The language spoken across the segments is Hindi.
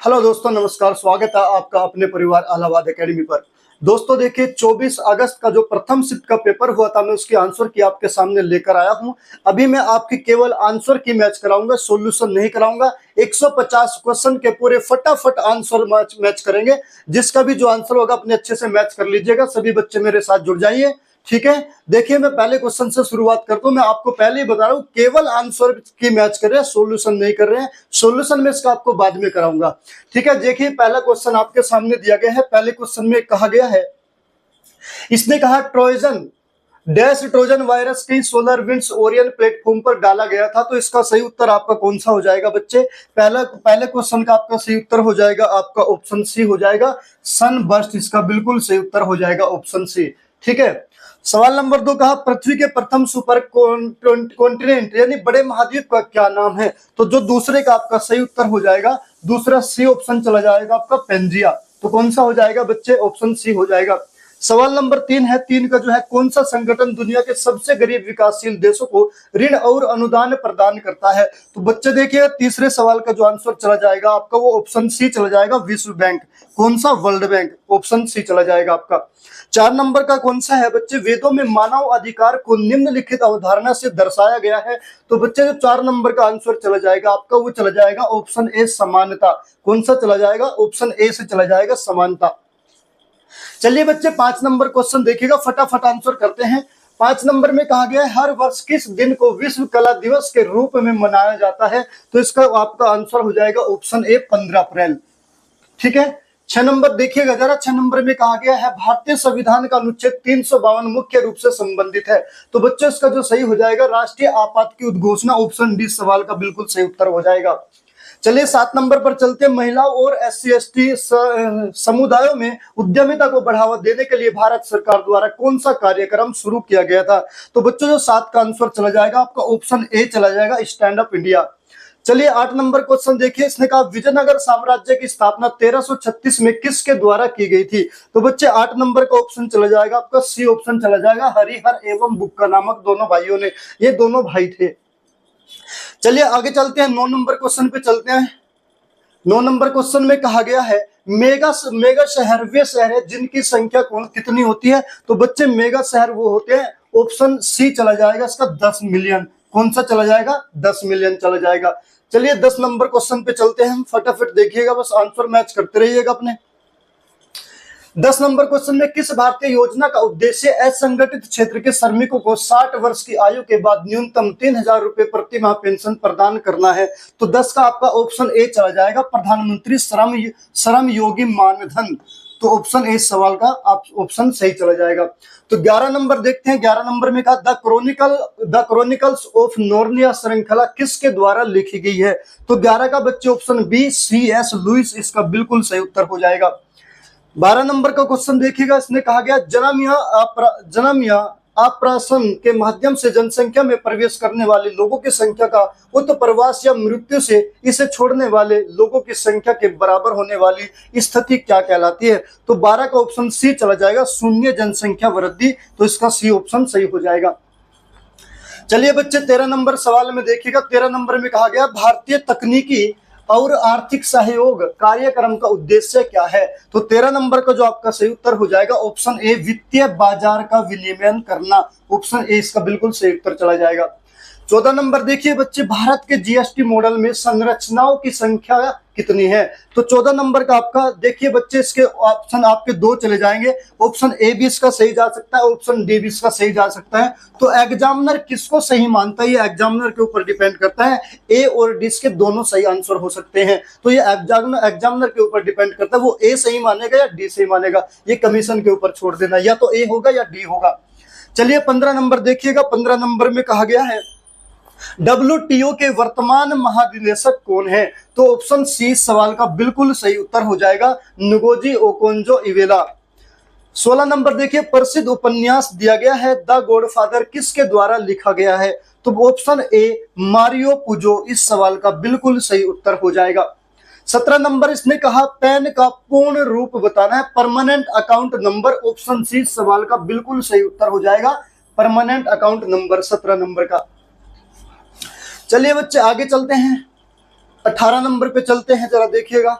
हेलो दोस्तों, नमस्कार। स्वागत है आपका अपने परिवार इलाहाबाद एकेडमी पर। दोस्तों देखिए, 24 अगस्त का जो प्रथम शिफ्ट का पेपर हुआ था, मैं उसकी आंसर की आपके सामने लेकर आया हूं। अभी मैं आपकी केवल आंसर की मैच कराऊंगा, सॉल्यूशन नहीं कराऊंगा। 150 क्वेश्चन के पूरे फटाफट आंसर मैच करेंगे। जिसका भी जो आंसर होगा अपने अच्छे से मैच कर लीजिएगा। सभी बच्चे मेरे साथ जुड़ जाइए, ठीक है। देखिए, मैं पहले क्वेश्चन से शुरुआत करता हूं। मैं आपको पहले ही बता रहा हूं, केवल आंसर की मैच कर रहे हैं, सॉल्यूशन नहीं कर रहे हैं। सॉल्यूशन में इसका आपको बाद में कराऊंगा, ठीक है। देखिए, पहला क्वेश्चन आपके सामने दिया गया है। पहले क्वेश्चन में कहा गया है, इसने कहा ट्रोजन वायरस की सोलर विंड्स ओरियन प्लेटफॉर्म पर डाला गया था। तो इसका सही उत्तर आपका कौन सा हो जाएगा बच्चे? पहले क्वेश्चन का आपका सही उत्तर हो जाएगा आपका ऑप्शन सी हो जाएगा, सनबर्स्ट। इसका बिल्कुल सही उत्तर हो जाएगा ऑप्शन सी, ठीक है। सवाल नंबर 2 कहा, पृथ्वी के प्रथम सुपर कॉन्टिनेंट यानी बड़े महाद्वीप का क्या नाम है? तो जो दूसरे का आपका सही उत्तर हो जाएगा, दूसरा सी ऑप्शन चला जाएगा आपका, पेंजिया। तो कौन सा हो जाएगा बच्चे? ऑप्शन सी हो जाएगा। सवाल नंबर 3 है, 3 का जो है, कौन सा संगठन दुनिया के सबसे गरीब विकासशील देशों को ऋण और अनुदान प्रदान करता है? तो बच्चे देखिए, तीसरे सवाल का जो आंसर चला जाएगा आपका, वो ऑप्शन सी चला जाएगा, विश्व बैंक। कौन सा? World bank. ऑप्शन सी चला जाएगा आपका। 4 नंबर का कौन सा है बच्चे? वेदों में मानव अधिकार को निम्नलिखित अवधारणा से दर्शाया गया है। तो बच्चे जो 4 नंबर का आंसर चला जाएगा आपका, वो चला जाएगा ऑप्शन ए, समानता। कौन सा चला जाएगा? ऑप्शन ए से चला जाएगा, समानता। चलिए बच्चे, 5 नंबर क्वेश्चन देखिएगा, फटाफट आंसर करते हैं। 5 नंबर में कहा गया है, हर वर्ष किस दिन को विश्व कला दिवस के रूप में मनाया जाता है? तो इसका आपका आंसर हो जाएगा ऑप्शन ए, 15 अप्रैल, ठीक है। 6 नंबर देखिएगा जरा। 6 नंबर में कहा गया है, भारतीय संविधान का अनुच्छेद 352 मुख्य रूप से संबंधित है। तो बच्चों इसका जो सही हो जाएगा, राष्ट्रीय आपात की उद्घोषणा। ऑप्शन डी सवाल का बिल्कुल सही उत्तर हो जाएगा। चलिए 7 नंबर पर चलते हैं। महिलाओं और SC/ST समुदायों में उद्यमिता को बढ़ावा देने के लिए भारत सरकार द्वारा कौन सा कार्यक्रम शुरू किया गया था? तो बच्चों जो 7 का आंसर चला जाएगा आपका, ऑप्शन ए चला जाएगा, स्टैंड अप इंडिया। चलिए 8 नंबर क्वेश्चन देखिए। इसने कहा, विजयनगर साम्राज्य की स्थापना 1336 में किसके द्वारा की गई थी? तो बच्चे 8 नंबर का ऑप्शन चला जाएगा आपका, सी ऑप्शन चला जाएगा, हरिहर एवं बुक्का नामक दोनों भाइयों ने। ये दोनों भाई थे। चलिए आगे चलते हैं, 9 नंबर क्वेश्चन पे चलते हैं। 9 नंबर क्वेश्चन में कहा गया है, मेगा शहर वे शहर है जिनकी संख्या कितनी होती है? तो बच्चे मेगा शहर वो होते हैं, ऑप्शन सी चला जाएगा इसका, 10 मिलियन। कौन सा चला जाएगा? 10 मिलियन चला जाएगा। चलिए 10 नंबर क्वेश्चन पे चलते हैं, फटाफट देखिएगा, बस आंसर मैच करते रहिएगा अपने। 10 नंबर क्वेश्चन में, किस भारतीय योजना का उद्देश्य असंगठित क्षेत्र के श्रमिकों को 60 वर्ष की आयु के बाद न्यूनतम 3000 रुपए प्रति माह पेंशन प्रदान करना है? तो 10 का आपका ऑप्शन ए चला जाएगा, प्रधानमंत्री श्रम योगी मानधन। तो ऑप्शन ए सवाल का आप ऑप्शन सही चला जाएगा। तो 11 नंबर देखते हैं। 11 नंबर में कहा, द क्रॉनिकल्स ऑफ नोर्निया श्रृंखला किसके द्वारा लिखी गई है? तो 11 का बच्चे ऑप्शन बी, C.S. लुइस, इसका बिल्कुल सही उत्तर हो जाएगा। 12 नंबर का क्वेश्चन देखिएगा। इसने कहा गया, जन्म या आप्रसन के माध्यम से जनसंख्या में प्रवेश करने वाले लोगों की संख्या का उत्प्रवास या मृत्यु से इसे छोड़ने वाले लोगों की संख्या के बराबर होने वाली स्थिति क्या कहलाती है? तो 12 का ऑप्शन सी चला जाएगा, शून्य जनसंख्या वृद्धि। तो इसका सी ऑप्शन सही हो जाएगा। चलिए बच्चे 13 नंबर सवाल में देखिएगा। 13 नंबर में कहा गया, भारतीय तकनीकी और आर्थिक सहयोग कार्यक्रम का उद्देश्य क्या है? तो 13 नंबर का जो आपका सही उत्तर हो जाएगा, ऑप्शन ए, वित्तीय बाजार का विनियमन करना। ऑप्शन ए इसका बिल्कुल सही उत्तर चला जाएगा। 14 नंबर देखिए बच्चे, भारत के GST मॉडल में संरचनाओं की संख्या कितनी है? तो 14 नंबर का आपका देखिए बच्चे, इसके ऑप्शन आपके 2 चले जाएंगे। ऑप्शन ए भी इसका सही जा सकता है, ऑप्शन डी भी इसका सही जा सकता है। तो एग्जामिनर किसको सही मानता है, ये एग्जामिनर के ऊपर डिपेंड करता है। ए और डी के दोनों सही आंसर हो सकते हैं। तो ये एग्जामिनर के ऊपर डिपेंड करता है, वो ए सही मानेगा या डी सही मानेगा, ये कमीशन के ऊपर छोड़ देना, या तो ए होगा या डी होगा। चलिए 15 नंबर देखिएगा। 15 नंबर में कहा गया है, WTO के वर्तमान महानिदेशक कौन है? तो ऑप्शन सी सवाल का बिल्कुल सही उत्तर हो जाएगा, नुगोजी ओकोंजो-इवेला। 16 नंबर देखिए, प्रसिद्ध उपन्यास दिया गया है द गॉडफादर किसके द्वारा लिखा गया है? तो ऑप्शन ए, मारियो पुजो, इस सवाल का बिल्कुल सही उत्तर हो जाएगा। 17 नंबर इसने कहा, पैन का पूर्ण रूप बताना है, permanent account number. Option C सवाल का बिल्कुल सही उत्तर हो जाएगा, परमानेंट अकाउंट नंबर 17 नंबर का। चलिए बच्चे आगे चलते हैं, 18 नंबर पे चलते हैं, जरा देखिएगा।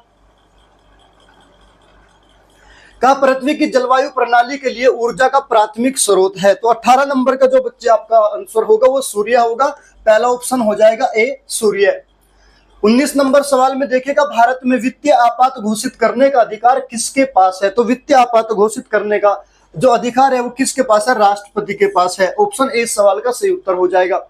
का पृथ्वी की जलवायु प्रणाली के लिए ऊर्जा का प्राथमिक स्रोत है। तो 18 नंबर का जो बच्चे आपका आंसर होगा वो सूर्य होगा, पहला ऑप्शन हो जाएगा ए सूर्य। 19 नंबर सवाल में देखिएगा, भारत में वित्तीय आपात घोषित करने का अधिकार किसके पास है। तो वित्तीय आपात घोषित करने का जो अधिकार है वो किसके पास है, राष्ट्रपति के पास है। ऑप्शन ए सवाल का सही उत्तर हो जाएगा।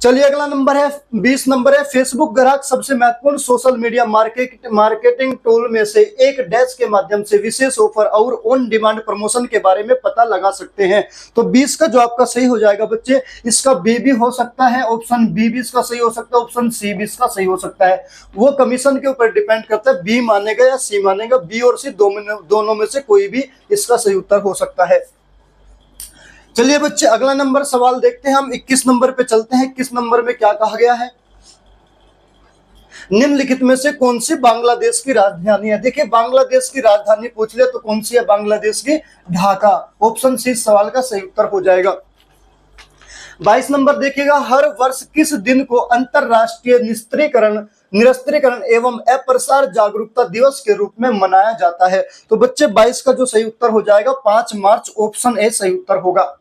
चलिए अगला नंबर है 20 नंबर है, फेसबुक ग्राहक सबसे महत्वपूर्ण सोशल मीडिया मार्केटिंग टूल में से एक डैश के माध्यम से विशेष ऑफर और ऑन डिमांड प्रमोशन के बारे में पता लगा सकते हैं। तो 20 का जो आपका सही हो जाएगा बच्चे, इसका बी भी हो सकता है, ऑप्शन बी भी इसका सही हो सकता है, ऑप्शन सी भी इसका सही हो सकता है। वो कमीशन के ऊपर डिपेंड करता है, बी मानेगा या सी मानेगा। बी और सी दोनों में से कोई भी इसका सही उत्तर हो सकता है। चलिए बच्चे अगला नंबर सवाल देखते हैं हम। 21 नंबर पे चलते हैं। 21 नंबर में क्या कहा गया है, निम्नलिखित में से कौन सी बांग्लादेश की राजधानी है। देखिए बांग्लादेश की राजधानी पूछ ले तो कौन सी है, बांग्लादेश की ढाका। ऑप्शन सी सवाल का सही उत्तर हो जाएगा। 22 नंबर देखिएगा, हर वर्ष किस दिन को अंतरराष्ट्रीय निरस्त्रीकरण एवं अप्रसार जागरूकता दिवस के रूप में मनाया जाता है। तो बच्चे 22 का जो सही उत्तर हो जाएगा 5 मार्च, ऑप्शन ए सही उत्तर होगा।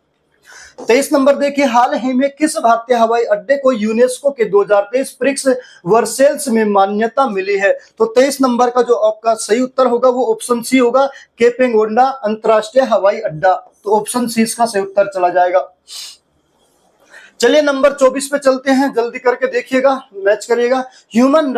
23 नंबर देखिए, हाल ही में किस भारतीय हवाई अड्डे को यूनेस्को के 2023 प्रिक्स वर्सेल्स में मान्यता मिली है। तो 23 नंबर का जो आपका सही उत्तर होगा वो ऑप्शन सी होगा, केपेंगोंडा अंतरराष्ट्रीय हवाई अड्डा। तो ऑप्शन सी इसका सही उत्तर चला जाएगा। चलिए नंबर 24 पे चलते हैं, जल्दी करके देखिएगा, मैच करिएगा। Human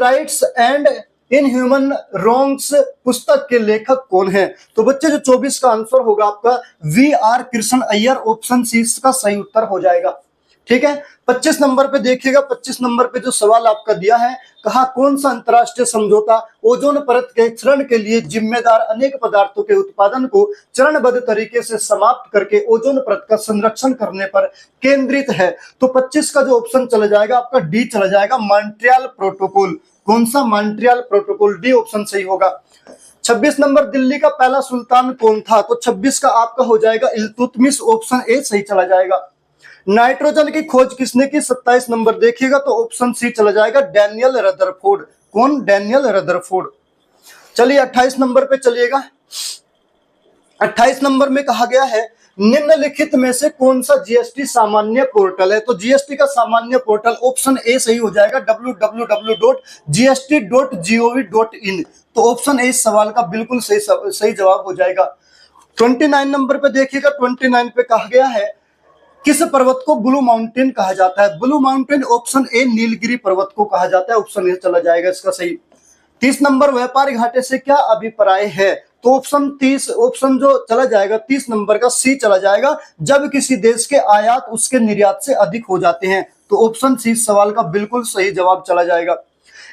rights and inhuman wrongs पुस्तक के लेखक कौन हैं। तो बच्चे जो 24 का आंसर होगा आपका वी.आर. कृष्ण अय्यर, ऑप्शन सी इसका सही उत्तर हो जाएगा। ठीक है। 25 नंबर पे देखिएगा, 25 नंबर पे जो सवाल आपका दिया है, कहा कौन सा अंतरराष्ट्रीय समझौता ओजोन परत के क्षरण के लिए जिम्मेदार अनेक पदार्थों के उत्पादन को चरणबद्ध तरीके से समाप्त करके ओजोन परत का संरक्षण करने पर केंद्रित है। तो 25 का जो ऑप्शन चला जाएगा आपका डी चला जाएगा, मॉन्ट्रियल प्रोटोकॉल। कौन सा, मॉन्ट्रियल प्रोटोकॉल, डी ऑप्शन सही होगा। 26 नंबर, दिल्ली का पहला सुल्तान कौन था। तो 26 का आपका हो जाएगा इल्तुतमिश, ऑप्शन ए सही चला जाएगा। नाइट्रोजन की खोज किसने की, 27 नंबर देखिएगा तो ऑप्शन सी चला जाएगा, डैनियल रदरफोर्ड। कौन, डैनियल रदरफोर्ड। चलिए 28 नंबर पे चलिएगा। 28 नंबर में कहा गया है, निम्नलिखित में से कौन सा जीएसटी सामान्य पोर्टल है। तो जीएसटी का सामान्य पोर्टल ऑप्शन ए सही हो जाएगा, www.gst.gov.in। तो ऑप्शन ए इस सवाल का बिल्कुल सही जवाब हो जाएगा। 29 नंबर पे देखिएगा, 29 पे कहा गया है, किस पर्वत को ब्लू माउंटेन कहा जाता है। Blue mountain, option A Nilgiri पर्वत को कहा जाता है, ऑप्शन ए चला जाएगा इसका सही। 30 नंबर, व्यापार घाटे से क्या अभिप्राय है। तो ऑप्शन जो चला जाएगा 30 नंबर का सी चला जाएगा, जब किसी देश के आयात उसके निर्यात से अधिक हो जाते हैं। तो ऑप्शन सी सवाल का बिल्कुल सही जवाब चला जाएगा।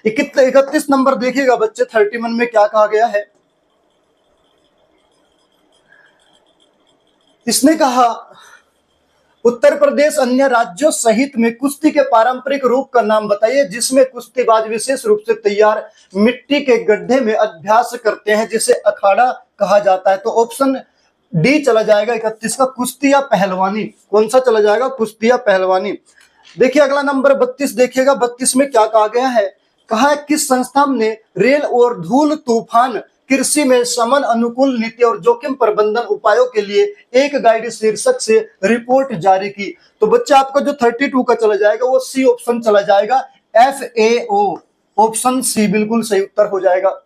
31 नंबर देखिएगा बच्चे, 31 में क्या कहा गया है, इसने कहा उत्तर प्रदेश अन्य राज्यों सहित में कुश्ती के पारंपरिक रूप का नाम बताइए जिसमें कुश्तीबाज विशेष रूप से तैयार मिट्टी के गड्ढे में अभ्यास करते हैं, जिसे अखाड़ा कहा जाता है। तो ऑप्शन डी चला जाएगा 31 का, कुश्ती या पहलवानी। कौन सा चला जाएगा, कुश्ती या पहलवानी। देखिए अगला नंबर 32 देखिएगा, 32 में क्या कहा गया है, कहा है किस संस्था ने रेल और धूल तूफान कृषि में समन अनुकूल नीति और जोखिम प्रबंधन उपायों के लिए एक गाइड शीर्षक से रिपोर्ट जारी की। तो बच्चा आपका जो 32 का चला जाएगा वो सी ऑप्शन चला जाएगा, FAO, ऑप्शन सी बिल्कुल सही उत्तर हो जाएगा।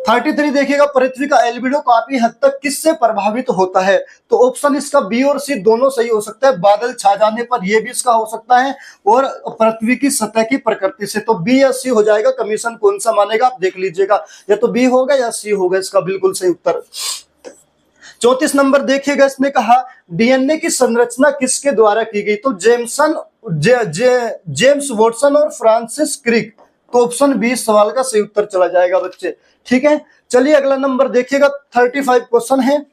33 देखिएगा, पृथ्वी का एल्बिडो काफी हद तक किससे प्रभावित होता है। तो ऑप्शन इसका बी और सी दोनों सही हो सकता है, बादल छा जाने पर यह भी इसका हो सकता है, और पृथ्वी की सतह की प्रकृति से। तो बी या सी हो जाएगा, कमीशन कौन सा मानेगा आप देख लीजिएगा, या तो बी होगा या सी होगा, इसका बिल्कुल सही उत्तर। 34 नंबर देखिएगा, इसने कहा डीएनए की संरचना किसके द्वारा की गई। तो जेम्स वॉटसन और फ्रांसिस क्रिक। तो ऑप्शन बी सवाल का सही उत्तर चला जाएगा बच्चे। ठीक है, चलिए अगला नंबर देखिएगा, 35 क्वेश्चन है।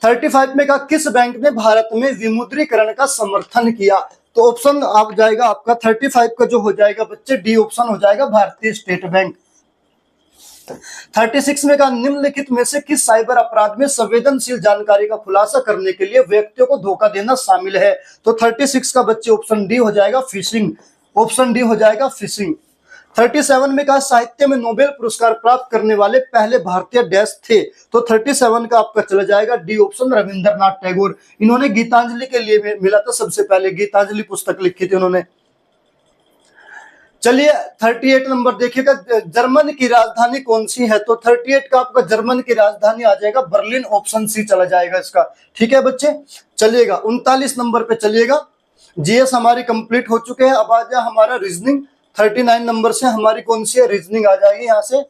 35 में कहा किस बैंक ने भारत में विमुद्रीकरण का समर्थन किया। तो ऑप्शन आप जाएगा आपका 35 का जो हो जाएगा बच्चे, डी ऑप्शन हो जाएगा, भारतीय स्टेट बैंक। 36 में कहा निम्नलिखित में से किस साइबर अपराध में संवेदनशील जानकारी का खुलासा करने के लिए व्यक्तियों को धोखा देना शामिल है। तो 36 का बच्चे ऑप्शन डी हो जाएगा, फिशिंग। ऑप्शन डी हो जाएगा, फिशिंग। 37 में कहा साहित्य में नोबेल पुरस्कार प्राप्त करने वाले पहले भारतीय डैश थे, तो 37 का आपका चला जाएगा डी ऑप्शन, रविंद्रनाथ टैगोर। इन्होंने गीतांजलि के लिए मिला था, सबसे पहले गीतांजलि पुस्तक लिखी थी उन्होंने। चलिए 38 नंबर देखिएगा, जर्मन की राजधानी कौन सी है, तो 38 का आपका जर्मन की राजधानी आ जाएगा बर्लिन, ऑप्शन सी चला जाएगा इसका। ठीक है बच्चे, चलिएगा 39 नंबर पे चलिएगा। जीएस हमारी कंप्लीट हो चुके हैं, अब आ जाए हमारा रीजनिंग। 39 नंबर से हमारी कौन सी है, रीजनिंग आ जाएगी यहां से।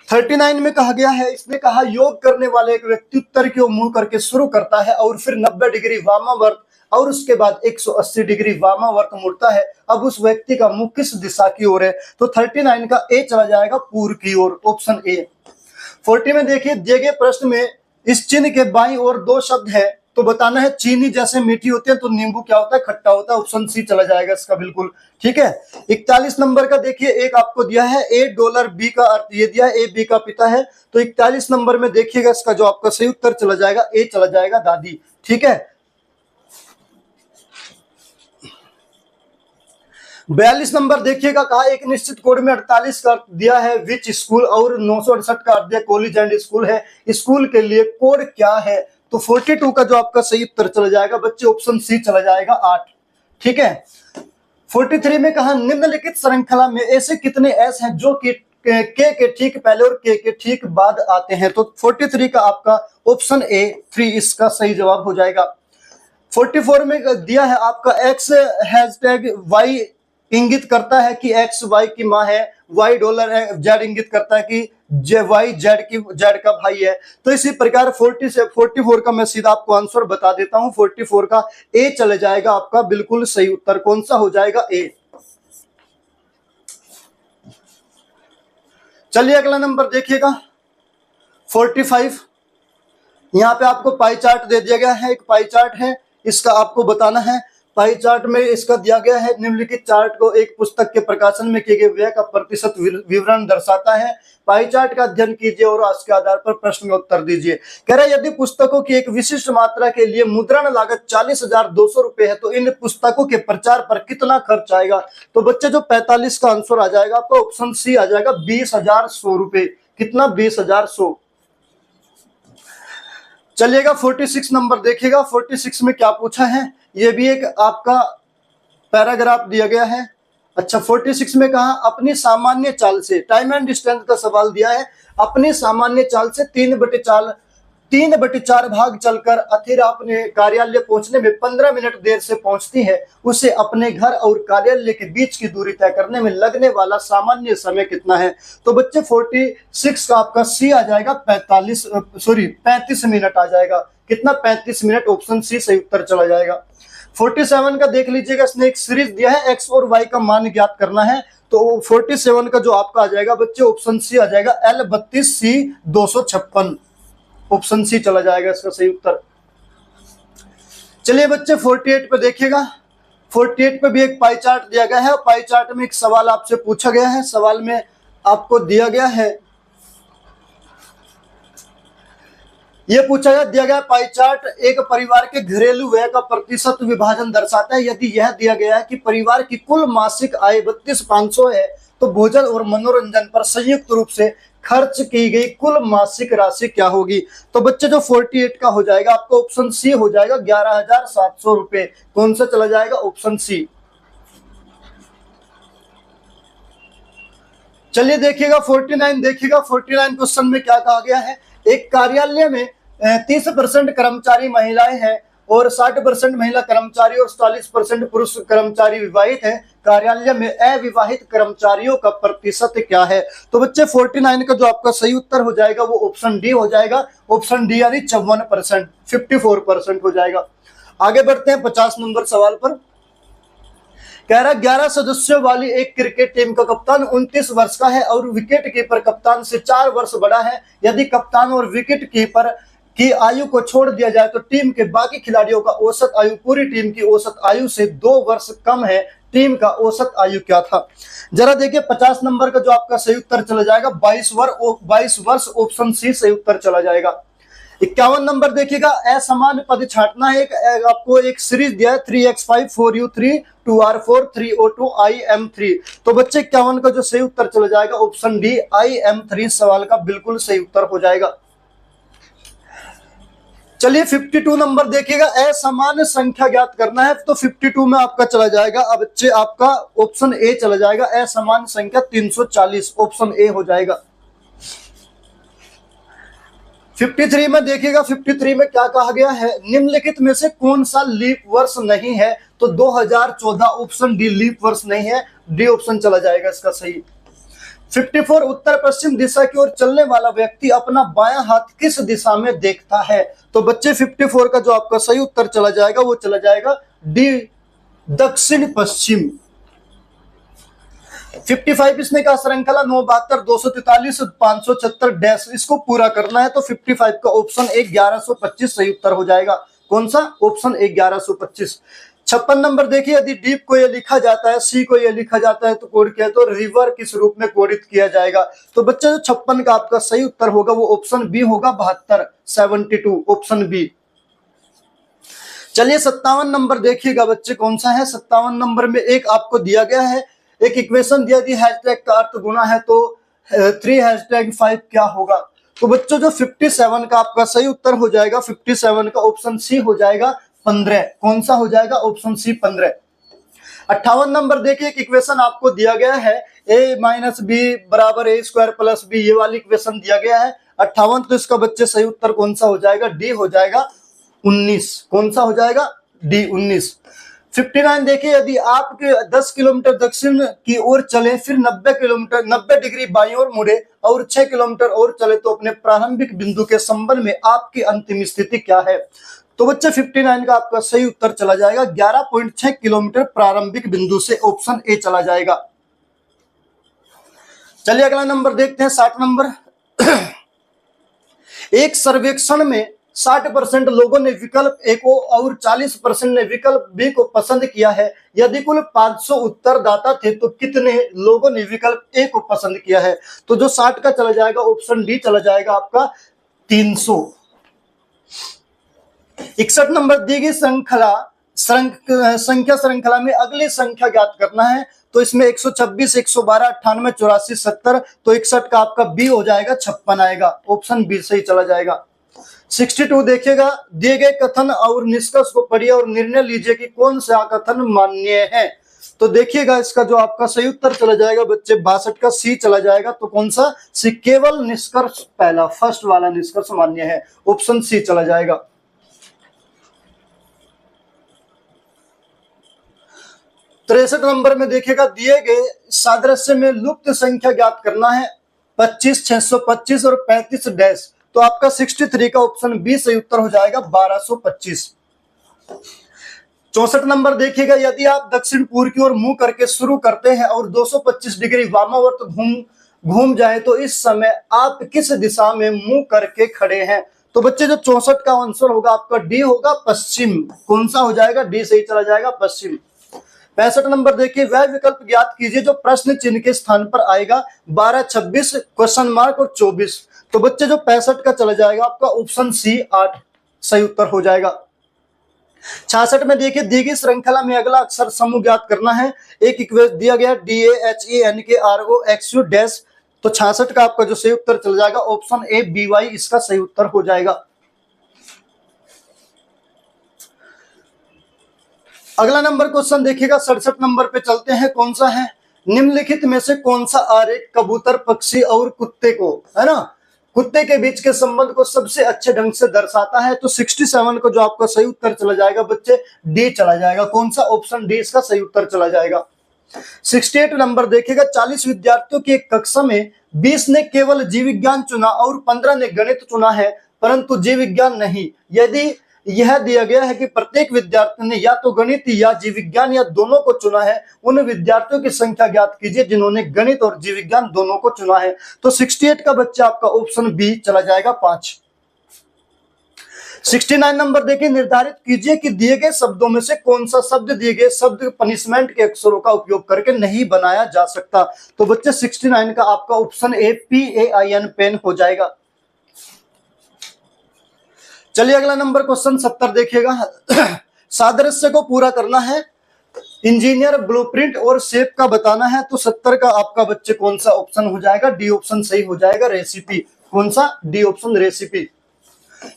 39 में कहा गया है, इसने कहा योग करने वाले एक व्यक्ति उत्तर की ओर मुंह करके शुरू करता है और फिर 90 डिग्री वामावर्त और उसके बाद 180 डिग्री वामावर्त मुड़ता है। अब उस व्यक्ति का मुंह किस दिशा की ओर है, तो 39 का ए चला जाएगा पूर्व की ओर, ऑप्शन ए। 40 में देखिए, दिए गए प्रश्न में इस चिन्ह के बाईं ओर दो शब्द है, तो बताना है चीनी जैसे मीठी होती है तो नींबू क्या होता है, खट्टा होता है, ऑप्शन सी चला जाएगा इसका बिल्कुल। ठीक है, 41 नंबर का देखिए, एक आपको दिया है $8, बी का अर्थ ये दिया है, ए बी का पिता है, तो 41 नंबर में देखिएगा इसका जो आपका सही उत्तर चला जाएगा ए चला जाएगा, दादी। ठीक है, 42 नंबर देखिएगा, कहा एक निश्चित कोड में 48 का अर्थ दिया है विच स्कूल और 968 का अर्थ दिया कॉलेज एंड स्कूल है, स्कूल के लिए कोड क्या है, तो 42 का जो आपका सही उत्तर चला जाएगा बच्चे, ऑप्शन सी चला जाएगा 8। ठीक है, 43 में कहा निम्नलिखित श्रृंखला में ऐसे कितने एस हैं जो कि के ठीक पहले और के ठीक बाद आते हैं, तो 43 का आपका ऑप्शन ए 3 इसका सही जवाब हो जाएगा। 44 में दिया है आपका एक्स हैशटैग वाई इंगित करता है कि एक्स वाई की माँ है, वाई डॉलर जेड इंगित करता है कि वाई जेड का भाई है, तो इसी प्रकार 40 से 44 का मैं सीधा आपको आंसर बता देता हूं, 44 का ए चले जाएगा आपका बिल्कुल सही उत्तर, कौन सा हो जाएगा, ए। चलिए अगला नंबर देखिएगा 45। यहां पे आपको पाई चार्ट दे दिया गया है, एक पाई चार्ट है, इसका आपको बताना है। पाई चार्ट में इसका दिया गया है, निम्नलिखित चार्ट को एक पुस्तक के प्रकाशन में किए गए व्यय का प्रतिशत विवरण दर्शाता है। पाई चार्ट का अध्ययन कीजिए और उसके आधार पर प्रश्न का उत्तर दीजिए। कह रहा है यदि पुस्तकों की एक विशिष्ट मात्रा के लिए मुद्रण लागत 40,200 रुपए है तो इन पुस्तकों के प्रचार पर कितना खर्च आएगा, तो बच्चे जो 45 का आंसर आ जाएगा आपका ऑप्शन सी आ जाएगा 20,100 रुपए। कितना, 20,100। चलिएगा 46 नंबर देखिएगा, 46 में क्या पूछा है, ये भी एक आपका पैराग्राफ दिया गया है। अच्छा, 46 में कहा अपनी सामान्य चाल से, टाइम एंड डिस्टेंस का सवाल दिया है, अपनी सामान्य चाल से 3/4 भाग चलकर अथिरा अपने कार्यालय पहुंचने में 15 मिनट देर से पहुंचती है, उसे अपने घर और कार्यालय के बीच की दूरी तय करने में लगने वाला सामान्य समय कितना है, तो बच्चे 46 का आपका सी आ जाएगा 35 मिनट आ जाएगा। कितना, 35 मिनट, ऑप्शन सी सही उत्तर चला जाएगा। 47 का देख लीजिएगा, इसने एक सीरीज दिया है एक्स और वाई का मान ज्ञात करना है, तो 47 का जो आपका आ जाएगा बच्चे ऑप्शन सी आ जाएगा L32C 256, ऑप्शन सी चला जाएगा इसका सही उत्तर। चलिए बच्चे 48 पे देखिएगा, 48 पे भी एक पाई चार्ट दिया गया है, पाई चार्ट में एक सवाल आपसे पूछा गया है, सवाल में आपको दिया गया है, ये पूछा दिया गया पाई चार्ट एक परिवार के घरेलू व्यय का प्रतिशत विभाजन दर्शाता है। यदि यह दिया गया है कि परिवार की कुल मासिक आय 32,500 है तो भोजन और मनोरंजन पर संयुक्त रूप से खर्च की गई कुल मासिक राशि क्या होगी, तो बच्चे जो 48 का हो जाएगा आपका ऑप्शन सी हो जाएगा 11,700 रुपए। कौन सा चला जाएगा, ऑप्शन सी। चलिए देखिएगा 49 देखिएगा, 49 क्वेश्चन में क्या कहा गया है, एक कार्यालय में 30% कर्मचारी महिलाएं हैं और 60% महिला कर्मचारी और 40% पुरुष कर्मचारी विवाहित हैं, कार्यालय में अविवाहित कर्मचारियों का प्रतिशत क्या है, तो बच्चे 49 का जो आपका सही उत्तर हो जाएगा वो ऑप्शन डी हो जाएगा, ऑप्शन डी यानी 54%, 54% हो जाएगा। आगे बढ़ते हैं 50 नंबर सवाल पर। कह रहा 11 सदस्यों वाली एक क्रिकेट टीम का कप्तान 29 वर्ष का है और विकेट कीपर कप्तान से 4 वर्ष बड़ा है। यदि कप्तान और विकेट कीपर की आयु को छोड़ दिया जाए तो टीम के बाकी खिलाड़ियों का औसत आयु पूरी टीम की औसत आयु से 2 वर्ष कम है, टीम का औसत आयु क्या था, जरा देखिए 50 नंबर का जो आपका सही उत्तर चला जाएगा 22 वर्ष, ऑप्शन सी सही उत्तर चला जाएगा। 51 नंबर देखिएगा, असमान पद छांटना है। आपको एक सीरीज दिया है 3x5 4u3 2r4 3o2 im3। तो बच्चे 51 का जो सही उत्तर चला जाएगा ऑप्शन डी im3 सवाल का बिल्कुल सही उत्तर हो जाएगा। चलिए 52 नंबर देखिएगा, असमान संख्या ज्ञात करना है। तो 52 में आपका चला जाएगा अब बच्चे आपका ऑप्शन ए चला जाएगा, असमान संख्या 340 ऑप्शन ए हो जाएगा। 53 में देखिएगा, 53 में क्या कहा गया है, निम्नलिखित में से कौन सा लीप वर्ष नहीं है। तो 2014 ऑप्शन डी लीप वर्ष नहीं है, डी ऑप्शन चला जाएगा इसका सही। 54 उत्तर पश्चिम दिशा की ओर चलने वाला व्यक्ति अपना बायां हाथ किस दिशा में देखता है। तो बच्चे 54 का जो आपका सही उत्तर चला जाएगा वो चला जाएगा डी दक्षिण पश्चिम। 55 इसमें का श्रृंखला 972 243 576 डैश, इसको पूरा करना है। तो 55 का ऑप्शन 1125 सही उत्तर हो जाएगा। कौन सा? ऑप्शन 1125। 56 नंबर देखिए, यदि डीप को ये लिखा जाता है, सी को ये लिखा जाता है तो कोड किया तो रिवर किस रूप में कोडित किया जाएगा। तो बच्चे जो 56 का आपका सही उत्तर होगा वो ऑप्शन बी होगा 72 72 ऑप्शन बी। चलिए 57 नंबर देखिएगा बच्चे कौन सा है। 57 नंबर में एक आपको दिया गया है, एक इक्वेशन दिया दी हैशटैग का अर्थ गुना है तो 3#5 क्या होगा। तो बच्चों जो 57 का आपका सही उत्तर हो जाएगा 57 का ऑप्शन सी हो जाएगा 15। कौन सा हो जाएगा? Option C 15। 58 नंबर देखिए, एक इक्वेशन आपको दिया गया है a - b बराबर a² + b, ये वाली इक्वेशन दिया गया है 58। तो इसका बच्चे सही उत्तर कौन सा हो जाएगा? डी हो जाएगा 19। कौन सा हो जाएगा? डी 19। 59 देखिए, यदि आपके 10 किलोमीटर दक्षिण की ओर चले फिर 90 डिग्री बाईं ओर मुड़े और 6 किलोमीटर और चले तो अपने प्रारंभिक बिंदु के संबंध में आपकी अंतिम स्थिति क्या है। तो बच्चे 59 का आपका सही उत्तर चला जाएगा 11.6 किलोमीटर प्रारंभिक बिंदु से, ऑप्शन ए चला जाएगा। चलिए अगला नंबर देखते हैं 60 नंबर। एक सर्वेक्षण में 60% लोगों ने विकल्प ए को और 40% ने विकल्प बी को पसंद किया है। यदि कुल 500 उत्तरदाता थे तो कितने लोगों ने विकल्प ए को पसंद किया है। तो जो 60 का चला जाएगा ऑप्शन डी चला जाएगा आपका 300। 61 नंबर दी गई संख्या श्रृंखला में अगली संख्या ज्ञात करना है। तो इसमें 126 112 98 84 70, तो 61 का आपका बी हो जाएगा 56 आएगा, ऑप्शन बी सही चला जाएगा। 62 देखिएगा, दिए गए कथन और निष्कर्ष को पढ़िए और निर्णय लीजिए कि कौन सा कथन मान्य है। तो देखिएगा इसका जो आपका सही उत्तर चला जाएगा बच्चे 62 का सी चला जाएगा। तो कौन सा? सी, केवल निष्कर्ष पहला फर्स्ट वाला निष्कर्ष मान्य है, ऑप्शन सी चला जाएगा। 63 नंबर में देखिएगा, दिए गए सादृश्य में लुप्त संख्या ज्ञात करना है 25 625 और 35 डैश। तो आपका 63 का ऑप्शन बी सही उत्तर हो जाएगा 1225। 64 नंबर देखिएगा, यदि आप दक्षिण पूर्व की ओर मुंह करके शुरू करते हैं और 225 डिग्री वामावर्त घूम जाए तो इस समय आप किस दिशा में मुंह करके खड़े हैं। तो बच्चे जो 64 का आंसर होगा आपका डी होगा पश्चिम। कौन सा हो जाएगा? डी सही चला जाएगा पश्चिम। 65 नंबर देखिए, वह विकल्प ज्ञात कीजिए जो प्रश्न चिन्ह के स्थान पर आएगा 12 26 क्वेश्चन मार्क और 24। तो बच्चे जो 65 का चला जाएगा आपका ऑप्शन सी 8 सही उत्तर हो जाएगा। 66 में देखिए, दी गई श्रृंखला में अगला अक्षर समूह ज्ञात करना है। एक इक्वेशन दिया गया DAHENKROXU डैश। तो 66 का आपका जो सही उत्तर चला जाएगा ऑप्शन ए BY इसका सही उत्तर हो जाएगा। अगला नंबर क्वेश्चन देखिएगा 67 नंबर पे चलते हैं। कौन सा है? निम्नलिखित में से कौन सा आरेख कबूतर, पक्षी और कुत्ते को, है ना, कुत्ते के बीच के संबंध को सबसे अच्छे ढंग से दर्शाता है। तो 67 को जो आपका सही उत्तर चला जाएगा बच्चे डी चला जाएगा। कौन सा? ऑप्शन डी इसका सही उत्तर चला जाएगा। 68 नंबर देखिएगा, 40 विद्यार्थियों की एक कक्षा में 20 ने केवल जीव विज्ञान चुना और 15 ने गणित चुना है परंतु जीव विज्ञान नहीं। यदि यह दिया गया है कि प्रत्येक विद्यार्थी ने या तो गणित या जीव विज्ञान या दोनों को चुना है, उन विद्यार्थियों की संख्या ज्ञात कीजिए जिन्होंने गणित और जीव विज्ञान दोनों को चुना है। तो 68 का बच्चा आपका ऑप्शन बी चला जाएगा 5। 69 नंबर देखिए, निर्धारित कीजिए कि दिए गए शब्दों में से कौन सा शब्द दिए गए शब्द पनिशमेंट के अक्षरों का उपयोग करके नहीं बनाया जा सकता। तो बच्चे 69 का आपका ऑप्शन ए PAIN पेन हो जाएगा। चलिए अगला नंबर क्वेश्चन 70 देखिएगा। सादृश्य को पूरा करना है, इंजीनियर ब्लूप्रिंट और शेप का बताना है। तो 70 का आपका बच्चे कौन सा ऑप्शन हो जाएगा? डी ऑप्शन सही हो जाएगा, रेसिपी। कौन सा? D option, recipe.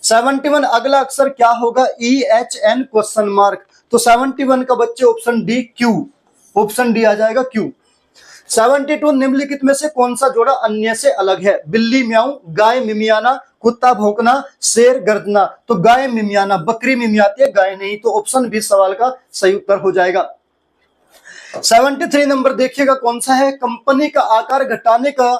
71 अगला अक्षर क्या होगा? EHN question mark. तो 71 का बच्चे option D, Q. Option D आ जाएगा, क्यू। 72 निम्नलिखित में से कौन सा जोड़ा अन्य से अलग है? बिल्ली म्याऊं, गाय मिमियाना, कुत्ता भौंकना, शेर गर्जना। तो गाय मिमियाना, बकरी मिमियाती है, गाय नहीं। तो ऑप्शन बी सवाल का सही उत्तर हो जाएगा। 73 नंबर देखिएगा कौन सा है? कंपनी का आकार घटाने का